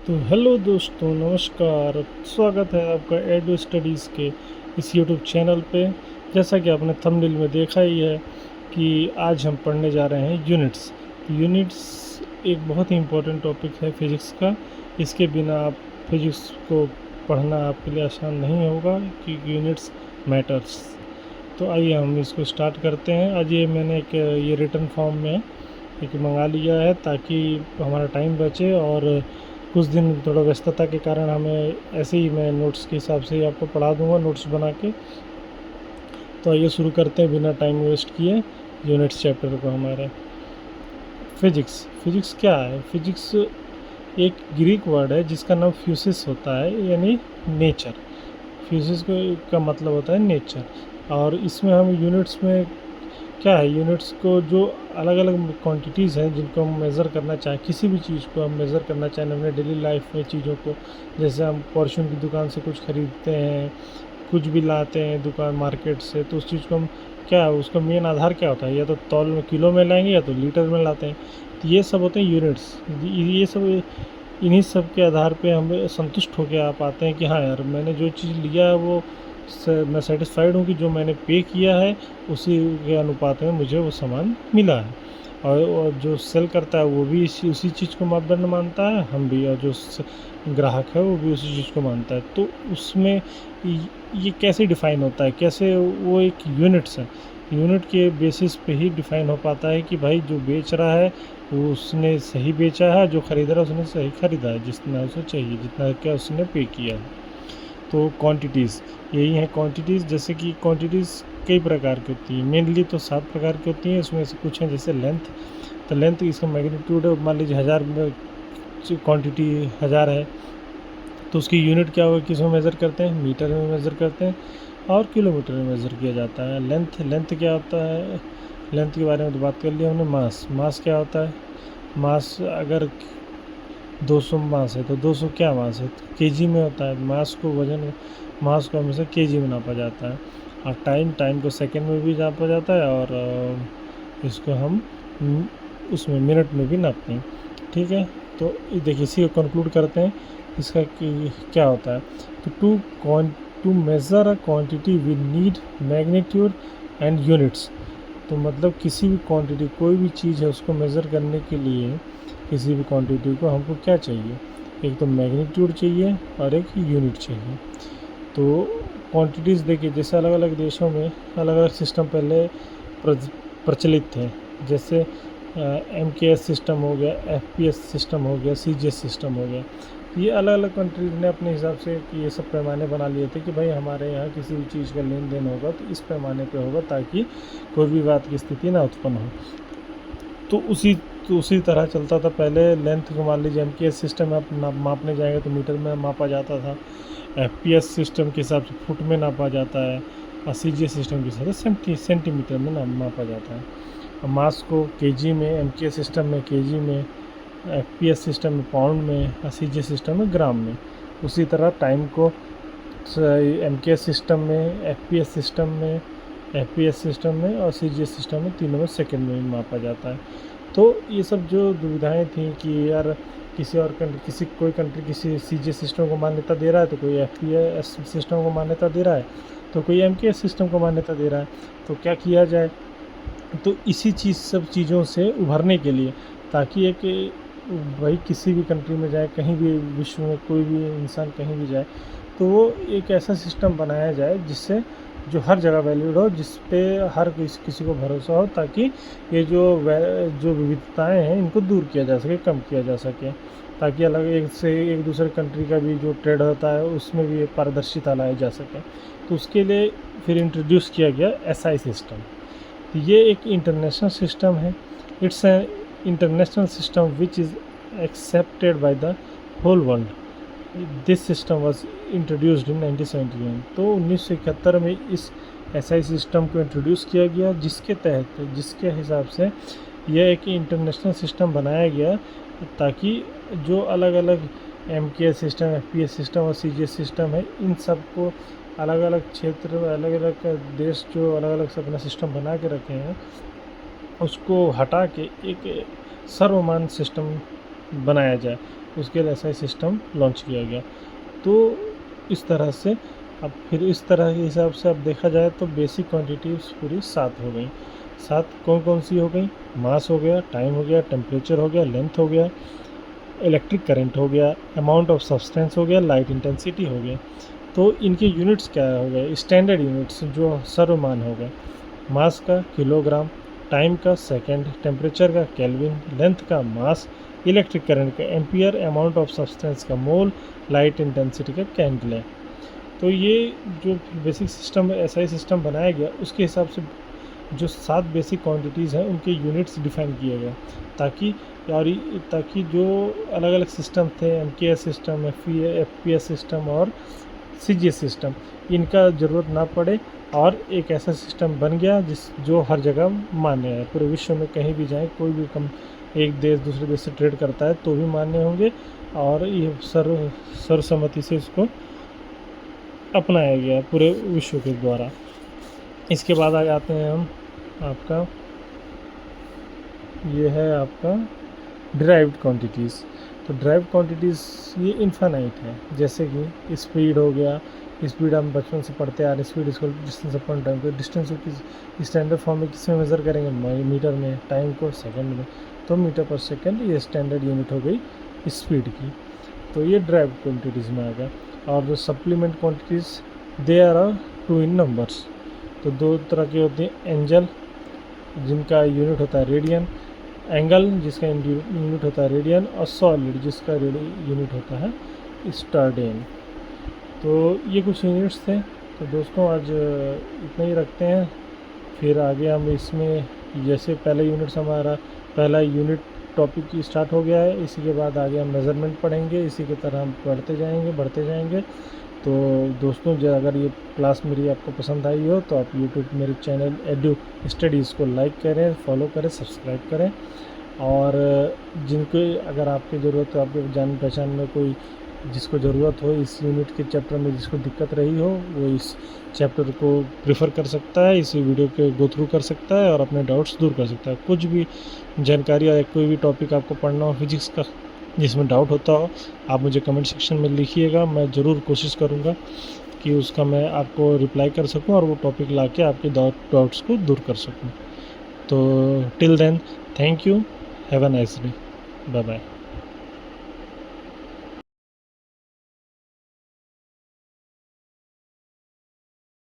तो हेलो दोस्तों, नमस्कार। स्वागत है आपका एडू स्टडीज़ के इस यूट्यूब चैनल पे। जैसा कि आपने थंबनेल में देखा ही है कि आज हम पढ़ने जा रहे हैं यूनिट्स। यूनिट्स एक बहुत ही इम्पोर्टेंट टॉपिक है फिज़िक्स का। इसके बिना आप फिज़िक्स को पढ़ना आपके लिए आसान नहीं होगा क्योंकि यूनिट्स मैटर्स। तो आइए हम इसको स्टार्ट करते हैं। आज मैंने एक ये रिटन फॉर्म में एक मंगा लिया है ताकि हमारा टाइम बचे, और कुछ दिन थोड़ा व्यस्तता के कारण हमें ऐसे ही मैं नोट्स के हिसाब से ही आपको पढ़ा दूंगा, नोट्स बना के। तो आइए शुरू करते हैं बिना टाइम वेस्ट किए यूनिट्स चैप्टर को। हमारे फिजिक्स क्या है? फिजिक्स एक ग्रीक वर्ड है जिसका नाम फ्यूसिस होता है, यानी नेचर। फ्यूसिस का मतलब होता है नेचर। और इसमें हम यूनिट्स में क्या है, यूनिट्स को जो अलग अलग क्वांटिटीज़ हैं जिनको हम मेज़र करना चाहें, किसी भी चीज़ को हम मेज़र करना चाहें अपने डेली लाइफ में चीज़ों को, जैसे हम फॉर्च्यून की दुकान से कुछ ख़रीदते हैं, कुछ भी लाते हैं दुकान मार्केट से, तो उस चीज़ को हम क्या है, उसका मेन आधार क्या होता है? या तो तौल में किलो में लाएंगे या तो लीटर में लाते हैं। तो ये सब होते हैं यूनिट्स। ये सब इन्हीं सब के आधार पे हम संतुष्ट होकर आ पाते हैं कि हाँ यार, मैंने जो चीज़ लिया है वो मैं सेटिस्फाइड हूँ कि जो मैंने पे किया है उसी के अनुपात में मुझे वो सामान मिला है। और जो सेल करता है वो भी उसी चीज़ को मापदंड मानता है, हम भी, और जो ग्राहक है वो भी उसी चीज़ को मानता है। तो उसमें ये कैसे डिफ़ाइन होता है, कैसे वो एक यूनिट्स है, यूनिट के बेसिस पे ही डिफ़ाइन हो पाता है कि भाई जो बेच रहा है वो उसने सही बेचा है, जो ख़रीद रहा है उसने सही ख़रीदा है, जितना उसे चाहिए, जितना क्या उसने पे किया है। तो क्वांटिटीज़ यही हैं क्वांटिटीज़। जैसे कि क्वांटिटीज़ कई प्रकार की होती हैं, मेनली तो 7 प्रकार की होती हैं। उसमें से कुछ हैं जैसे लेंथ। तो लेंथ इसका मैग्नीट्यूड है, मान लीजिए 1000 में क्वांटिटी 1000 है तो उसकी यूनिट क्या होगा, किस में मेज़र करते हैं? मीटर में मेज़र करते हैं और किलोमीटर में मेज़र किया जाता है। लेंथ क्या होता है? लेंथ के बारे में तो बात कर लिया हमने। मास क्या होता है? मास अगर 200 मास है तो 200 क्या मास है? तो केजी में होता है। मास को हमेशा केजी में नापा जाता है। और टाइम को सेकंड में भी नापा जाता है, और इसको हम उसमें मिनट में भी नापते हैं। ठीक है, तो देखिए इसी को कंक्लूड करते हैं। इसका क्या होता है? तो to measure a quantity we need magnitude and units. तो मतलब किसी भी क्वांटिटी, कोई भी चीज़ है, उसको मेज़र करने के लिए किसी भी क्वांटिटी को हमको क्या चाहिए? एक तो मैग्नीट्यूड चाहिए और एक यूनिट चाहिए। तो क्वांटिटीज़ देखिए, जैसे अलग अलग देशों में अलग अलग सिस्टम पहले प्रचलित थे। जैसे MKS सिस्टम हो गया, FPS सिस्टम हो गया, CGS सिस्टम हो गया। ये अलग अलग कंट्रीज़ ने अपने हिसाब से ये सब पैमाने बना लिए थे कि भाई हमारे यहाँ किसी भी चीज़ का लेन देन होगा तो इस पैमाने पे होगा, ताकि कोई भी बात की स्थिति ना उत्पन्न हो। तो उसी तरह चलता था पहले। लेंथ को मान लीजिए MKS सिस्टम में आप मापने जाएंगे तो मीटर में मापा जाता था। FPS सिस्टम के हिसाब से फुट में नापा जाता है, और CGS सिस्टम के हिसाब से सेंटीमीटर में मापा जाता है। और मास को केजी में, MKS सिस्टम में केजी में, FPS सिस्टम में पाउंड में, और CGS सिस्टम में ग्राम में। उसी तरह टाइम को MKS सिस्टम में, FPS सिस्टम में और CGS सिस्टम में, तीनों में सेकंड में मापा जाता है। तो ये सब जो दुविधाएं थी कि यार कोई कंट्री किसी CGS सिस्टम को मान्यता दे रहा है, तो कोई FPS सिस्टम को मान्यता दे रहा है, तो कोई MKS सिस्टम को मान्यता दे रहा है, तो क्या किया जाए? तो इसी सब चीज़ों से उभरने के लिए, ताकि एक भाई किसी भी कंट्री में जाए, कहीं भी विश्व में कोई भी इंसान कहीं भी जाए, तो वो एक ऐसा सिस्टम बनाया जाए जिससे जो हर जगह वैलिड हो, जिस पे हर किसी को भरोसा हो, ताकि ये जो विविधताएं हैं इनको दूर किया जा सके, कम किया जा सके, ताकि अलग एक दूसरे कंट्री का भी जो ट्रेड होता है उसमें भी पारदर्शिता लाई जा सके। तो उसके लिए फिर इंट्रोड्यूस किया गया SI सिस्टम। ये एक इंटरनेशनल सिस्टम है। It's an international system which is accepted by the whole world. This system was introduced in 1971। तो 1971 में इस SI सिस्टम को इंट्रोड्यूस किया गया, जिसके हिसाब से यह एक इंटरनेशनल सिस्टम बनाया गया, ताकि जो अलग अलग MKS सिस्टम, FPS सिस्टम और CGS सिस्टम है, इन सबको अलग अलग क्षेत्र, अलग अलग देश जो अलग अलग अपना सिस्टम बना के रखे हैं, उसको हटा के एक सर्वमान्य सिस्टम बनाया जाए। उसके लिए SI सिस्टम लॉन्च किया गया। तो इस तरह से अब फिर इस तरह के हिसाब से अब देखा जाए तो बेसिक क्वांटिटीज़ पूरी 7 हो गई। 7 कौन-कौन सी हो गई? मास हो गया, टाइम हो गया, टेम्परेचर हो गया, लेंथ हो गया, इलेक्ट्रिक करंट हो गया, अमाउंट ऑफ सब्सटेंस हो गया, लाइट इंटेंसिटी हो गया। तो इनके यूनिट्स क्या हो गए? स्टैंडर्ड यूनिट्स जो सर्वमान्य हो गए। मास का किलोग्राम, टाइम का सेकंड, टेम्परेचर का केल्विन, लेंथ का मास, इलेक्ट्रिक करंट का एम्पियर, अमाउंट ऑफ सब्सटेंस का मोल, लाइट इंटेंसिटी का कैंडले। तो ये जो बेसिक सिस्टम SI सिस्टम बनाया गया उसके हिसाब से जो 7 बेसिक क्वांटिटीज़ हैं उनके यूनिट्स डिफाइन किए गए ताकि जो अलग अलग सिस्टम थे MKS सिस्टम, FPS सिस्टम और CGS सिस्टम, इनका ज़रूरत ना पड़े और एक ऐसा सिस्टम बन गया जो हर जगह मान्य है। पूरे विश्व में कहीं भी जाएं, कोई भी एक देश दूसरे देश से ट्रेड करता है तो भी मान्य होंगे और ये सर्वसम्मति से इसको अपनाया गया पूरे विश्व के द्वारा। इसके बाद आ जाते हैं हम आपका, ये है आपका डिराइव्ड क्वांटिटीज़। तो डिराइव्ड क्वांटिटीज़ ये इनफाइनाइट है, जैसे कि स्पीड हो गया। स्पीड हम बचपन से पढ़ते आ रहे, स्पीड इसको डिस्टेंस अपॉन टाइम। तो डिस्टेंस को किस स्टैंडर्ड फॉर्म में किस में मेज़र करेंगे? मीटर में। टाइम को सेकंड में। तो मीटर पर सेकंड ये स्टैंडर्ड यूनिट हो गई स्पीड की। तो ये डिराइव्ड क्वांटिटीज़ में आ गया। और जो supplement quantities they are 2 in numbers. तो 2 तरह की होती हैं। एंजल जिनका यूनिट होता है रेडियन, एंगल जिसका यूनिट होता है रेडियन, और सॉलिड जिसका यूनिट होता है स्टार्डेन। तो ये कुछ यूनिट्स थे। तो दोस्तों आज इतना ही रखते हैं, फिर आगे हम इसमें जैसे पहले यूनिट्स हमारा पहला यूनिट टॉपिक स्टार्ट हो गया है, इसी के बाद आगे हम मेज़रमेंट पढ़ेंगे, इसी की तरह हम बढ़ते जाएंगे। तो दोस्तों अगर ये क्लास मेरी आपको पसंद आई हो तो आप यूट्यूब मेरे चैनल एडू स्टडीज़ को लाइक करें, फॉलो करें, सब्सक्राइब करें। और जिनको अगर आपकी ज़रूरत हो, आपके जान पहचान में कोई जिसको ज़रूरत हो इस यूनिट के चैप्टर में, जिसको दिक्कत रही हो, वो इस चैप्टर को प्रेफर कर सकता है, इसी वीडियो के गो थ्रू कर सकता है और अपने डाउट्स दूर कर सकता है। कुछ भी जानकारी या कोई भी टॉपिक आपको पढ़ना हो फिजिक्स का, जिसमें डाउट होता हो, आप मुझे कमेंट सेक्शन में लिखिएगा। मैं ज़रूर कोशिश करूँगा कि उसका मैं आपको रिप्लाई कर सकूँ और वो टॉपिक लाके आपके डाउट्स को दूर कर सकूँ। तो till then, thank you, have a nice day, bye bye.